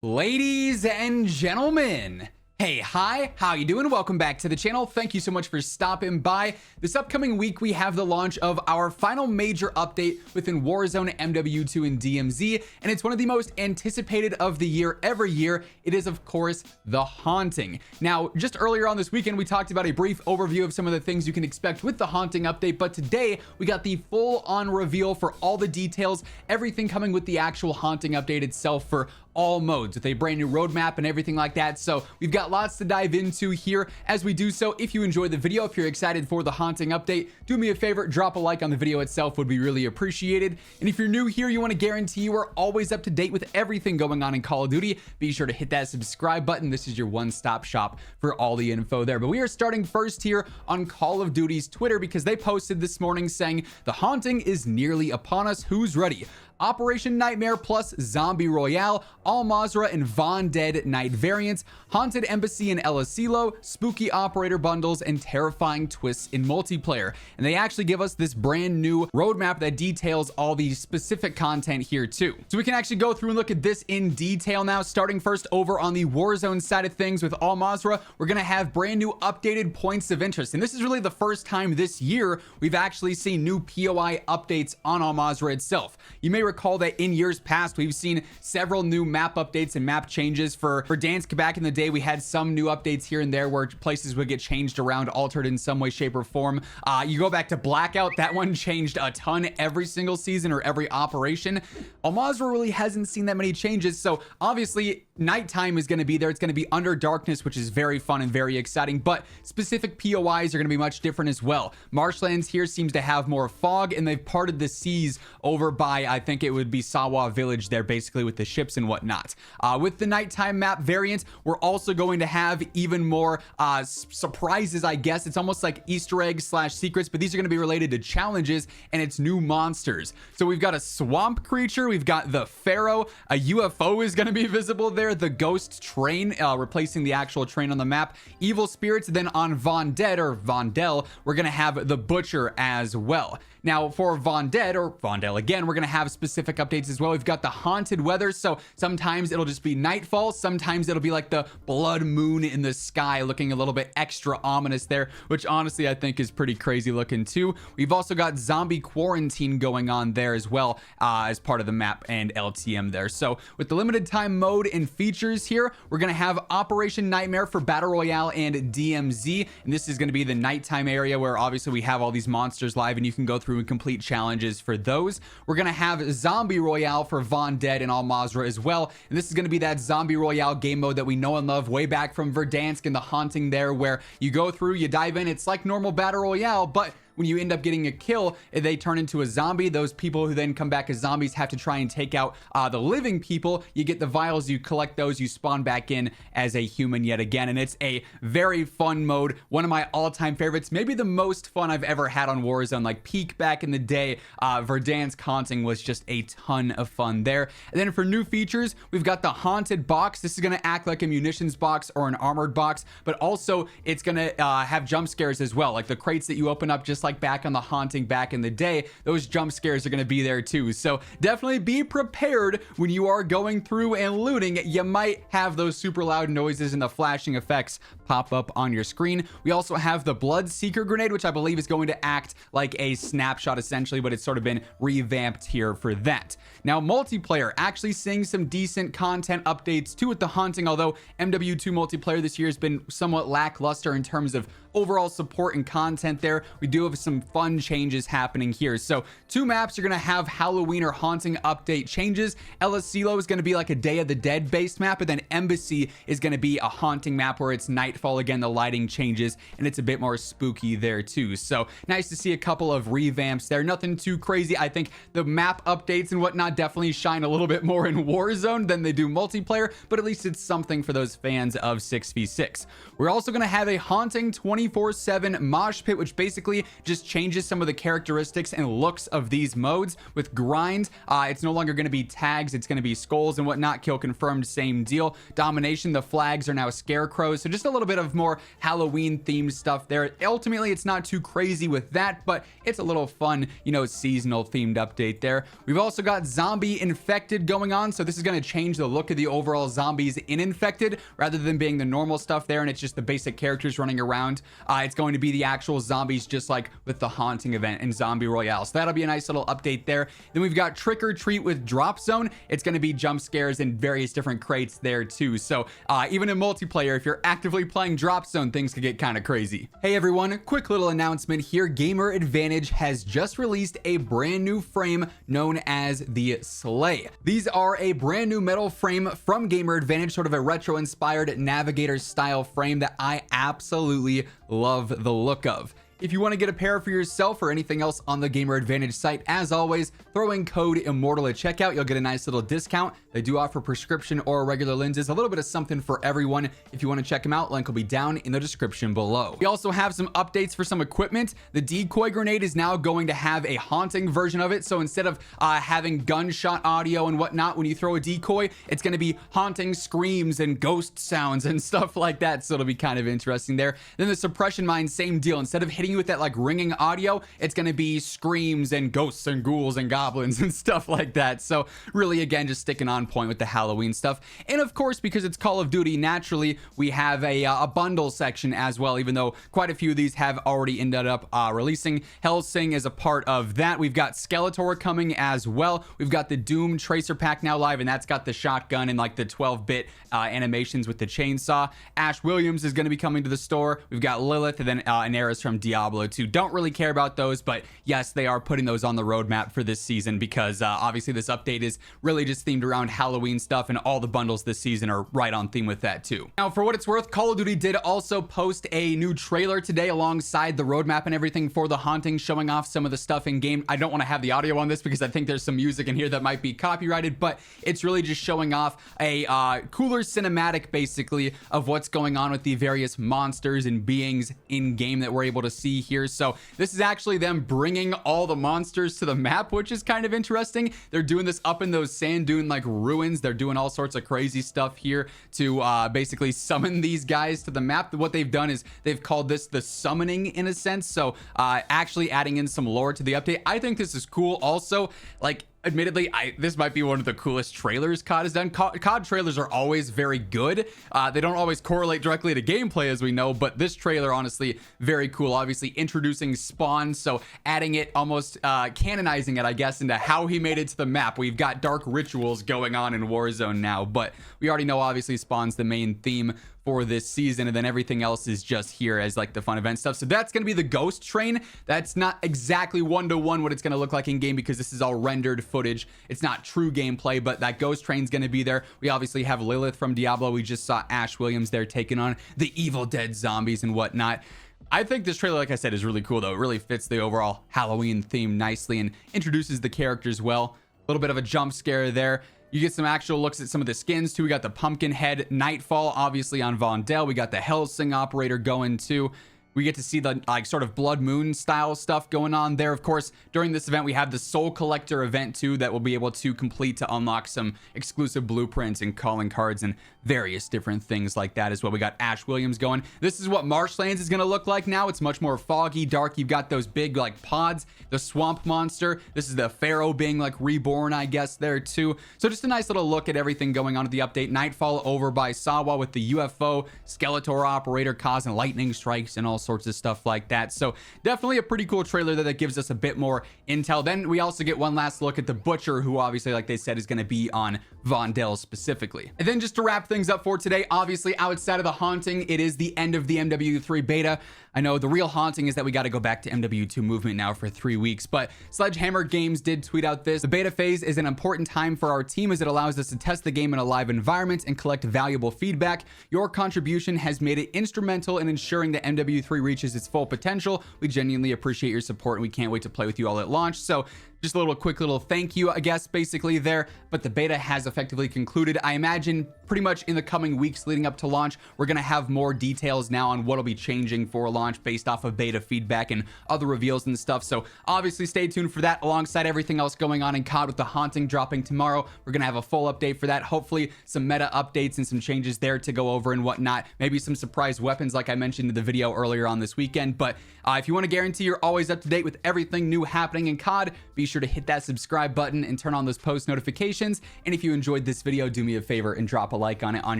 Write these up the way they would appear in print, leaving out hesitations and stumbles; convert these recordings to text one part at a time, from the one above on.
Ladies and gentlemen, hey, hi, how you doing? Welcome back to the channel. Thank you so much for stopping by. This upcoming week, we have the launch of our final major update within Warzone, MW2, and DMZ, and it's one of the most anticipated of the year every year. It is, of course, The Haunting. Now, just earlier on this weekend, we talked about a brief overview of some of the things you can expect with the Haunting update, but today, we got the full-on reveal for all the details, everything coming with the actual Haunting update itself for all modes with a brand new roadmap and everything like that. So we've got lots to dive into here. As we do so, if you enjoyed the video, if you're excited for the Haunting update, do me a favor, drop a like on the video itself, would be really appreciated. And if you're new here, you want to guarantee you are always up to date with everything going on in Call of Duty, be sure to hit that subscribe button. This is your one-stop shop for all the info there. But we are starting first here on Call of Duty's Twitter because they posted this morning saying the Haunting is nearly upon us. Who's ready? Operation Nightmare plus Zombie Royale, Al Mazrah and Von Dead Night variants, Haunted Embassy and El Asilo, Spooky Operator bundles, and terrifying twists in multiplayer. And they actually give us this brand new roadmap that details all the specific content here too. So we can actually go through and look at this in detail now, starting first over on the Warzone side of things with Al Mazrah. We're going to have brand new updated points of interest. And this is really the first time this year we've actually seen new POI updates on Al Mazrah itself. You may recall that in years past we've seen several new map updates and map changes for Verdansk. Back in the day we had some new updates here and there where places would get changed around, altered in some way, shape, or form. You go back to Blackout, that one changed a ton every single season or every operation. Al Mazrah really hasn't seen that many changes, so obviously nighttime is going to be there. It's going to be Under Darkness, which is very fun and very exciting, but specific POIs are going to be much different as well. Marshlands here seems to have more fog, and they've parted the seas over by, I think it would be Sawa Village there, basically with the ships and whatnot. With the nighttime map variant, we're also going to have even more surprises, I guess. It's almost like Easter eggs slash secrets, but these are going to be related to challenges and it's new monsters. So we've got a swamp creature, we've got the Pharaoh, a UFO is going to be visible there, the ghost train, replacing the actual train on the map, evil spirits. Then on Von Dead or Vondel, we're going to have the Butcher as well. Now for Von Dead or Vondel again, we're going to have specific updates as well. We've got the haunted weather, so sometimes it'll just be nightfall, sometimes it'll be like the blood moon in the sky looking a little bit extra ominous there, which honestly I think is pretty crazy looking too. We've also got zombie quarantine going on there as well, as part of the map and LTM there. So with the limited time mode and features here, we're going to have Operation Nightmare for Battle Royale and DMZ, and this is going to be the nighttime area where obviously we have all these monsters live and you can go through and complete challenges for those. We're going to have Zombie Royale for Von Dead and Al Mazrah as well, and this is going to be that Zombie Royale game mode that we know and love way back from Verdansk and the Haunting there, where you go through, you dive in, it's like normal Battle Royale, but when you end up getting a kill, they turn into a zombie. Those people who then come back as zombies have to try and take out the living people. You get the vials, you collect those, you spawn back in as a human yet again. And it's a very fun mode. One of my all-time favorites, maybe the most fun I've ever had on Warzone. Like peak back in the day, Verdansk Haunting was just a ton of fun there. And then for new features, we've got the Haunted Box. This is going to act like a munitions box or an armored box, but also it's going to have jump scares as well. Like the crates that you open up just like back on the Haunting back in the day, those jump scares are going to be there too. So definitely be prepared when you are going through and looting. You might have those super loud noises and the flashing effects pop up on your screen. We also have the Blood Seeker grenade, which I believe is going to act like a snapshot essentially, but it's sort of been revamped here for that. Now multiplayer, actually seeing some decent content updates too with the Haunting, although MW2 multiplayer this year has been somewhat lackluster in terms of overall support and content there. We do have some fun changes happening here. So 2 maps are going to have Halloween or Haunting update changes. El Asilo is going to be like a Day of the Dead based map, and then Embassy is going to be a Haunting map where it's nightfall again, the lighting changes and it's a bit more spooky there too. So nice to see a couple of revamps there. Nothing too crazy. I think the map updates and whatnot definitely shine a little bit more in Warzone than they do multiplayer, but at least it's something for those fans of 6v6. We're also going to have a Haunting 24/7 mosh pit, which basically just changes some of the characteristics and looks of these modes. With grind, it's no longer going to be tags, it's going to be skulls and whatnot. Kill confirmed, same deal. Domination, the flags are now scarecrows, so just a little bit of more Halloween themed stuff there. Ultimately, it's not too crazy with that, but it's a little fun, you know, seasonal themed update there. We've also got zombie infected going on, so this is going to change the look of the overall zombies in infected rather than being the normal stuff there and it's just the basic characters running around. It's going to be the actual zombies, just like with the haunting event in Zombie Royale, so that'll be a nice little update there. Then we've got trick or treat with drop zone. It's going to be jump scares and various different crates there too, so even in multiplayer, if you're actively playing drop zone, things could get kind of crazy. Hey everyone, quick little announcement here. Gamer Advantage has just released a brand new frame known as the Slay. These are a brand new metal frame from Gamer Advantage, sort of a retro inspired navigator style frame that I absolutely love the look of. If you want to get a pair for yourself or anything else on the Gamer Advantage site, as always, throw in code Immortal at checkout. You'll get a nice little discount. They do offer prescription or regular lenses, a little bit of something for everyone. If you want to check them out, link will be down in the description below. We also have some updates for some equipment. The decoy grenade is now going to have a haunting version of it. So instead of having gunshot audio and whatnot, when you throw a decoy, it's going to be haunting screams and ghost sounds and stuff like that. So it'll be kind of interesting there. Then the suppression mine, same deal. Instead of hitting you with that like ringing audio, it's going to be screams and ghosts and ghouls and goblins and stuff like that. So really, again, just sticking on point with the Halloween stuff. And of course, because it's Call of Duty, naturally we have a bundle section as well, even though quite a few of these have already ended up releasing. Hellsing is a part of that. We've got Skeletor coming as well. We've got the Doom Tracer pack now live, and that's got the shotgun and like the 12-bit animations with the chainsaw. Ash Williams is going to be coming to the store. We've got Lilith, and then Inaris from Diablo 2. Don't really care about those, but yes, they are putting those on the roadmap for this season because obviously this update is really just themed around Halloween stuff, and all the bundles this season are right on theme with that too. Now, for what it's worth, Call of Duty did also post a new trailer today alongside the roadmap and everything for the haunting, showing off some of the stuff in game. I don't want to have the audio on this because I think there's some music in here that might be copyrighted, but it's really just showing off a cooler cinematic basically of what's going on with the various monsters and beings in game that we're able to see here. So this is actually them bringing all the monsters to the map, which is kind of interesting. They're doing this up in those sand dune like ruins. They're doing all sorts of crazy stuff here to basically summon these guys to the map. What they've done is they've called this the summoning in a sense. So actually adding in some lore to the update. I think this is cool. Also, like, admittedly, this might be one of the coolest trailers COD has done. COD trailers are always very good. They don't always correlate directly to gameplay, as we know, but this trailer, honestly, very cool. Obviously, introducing Spawn, so adding it, almost canonizing it, I guess, into how he made it to the map. We've got dark rituals going on in Warzone now, but we already know, obviously, Spawn's the main theme for this season, and then everything else is just here as like the fun event stuff. So that's going to be the ghost train. That's not exactly one-to-one what it's going to look like in game because this is all rendered footage. It's not true gameplay, but that ghost train's going to be there. We obviously have Lilith from Diablo. We just saw Ash Williams there taking on the Evil Dead zombies and whatnot. I think this trailer, like I said, is really cool though. It really fits the overall Halloween theme nicely and introduces the characters well. A little bit of a jump scare there. You get some actual looks at some of the skins too. We got the pumpkin head Nightfall, obviously on Vondel. We got the Hellsing operator going too. We get to see the like sort of Blood Moon style stuff going on there. Of course, during this event, we have the Soul Collector event too that we'll be able to complete to unlock some exclusive blueprints and calling cards and various different things like that as well. We got Ash Williams going. This is what Marshlands is going to look like now. It's much more foggy, dark. You've got those big like pods, the swamp monster. This is the Pharaoh being like reborn, I guess, there too. So just a nice little look at everything going on at the update. Nightfall over by Sawa with the UFO, Skeletor operator causing lightning strikes and all sorts of stuff like that. So definitely a pretty cool trailer that gives us a bit more intel. Then we also get one last look at the Butcher, who obviously, like they said, is going to be on Vondel specifically. And then just to wrap things up for today, obviously outside of the haunting, it is the end of the MW3 beta. I know the real haunting is that we got to go back to MW2 movement now for 3 weeks, but Sledgehammer Games did tweet out this. The beta phase is an important time for our team as it allows us to test the game in a live environment and collect valuable feedback. Your contribution has made it instrumental in ensuring that MW3 reaches its full potential. We genuinely appreciate your support and we can't wait to play with you all at launch. So just a little quick little thank you, I guess, basically there. But the beta has effectively concluded. I imagine pretty much in the coming weeks leading up to launch, we're going to have more details now on what'll be changing for launch based off of beta feedback and other reveals and stuff. So obviously stay tuned for that alongside everything else going on in COD with the Haunting dropping tomorrow. We're going to have a full update for that. Hopefully some meta updates and some changes there to go over and whatnot. Maybe some surprise weapons like I mentioned in the video earlier on this weekend. But if you want to guarantee you're always up to date with everything new happening in COD, be sure to hit that subscribe button and turn on those post notifications. And if you enjoyed this video, do me a favor and drop a like on it on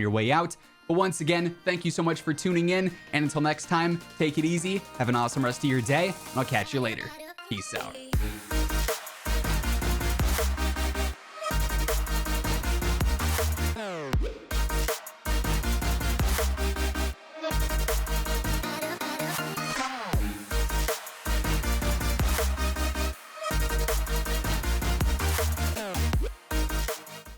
your way out. But once again, thank you so much for tuning in. And until next time, take it easy, have an awesome rest of your day, and I'll catch you later. Peace out.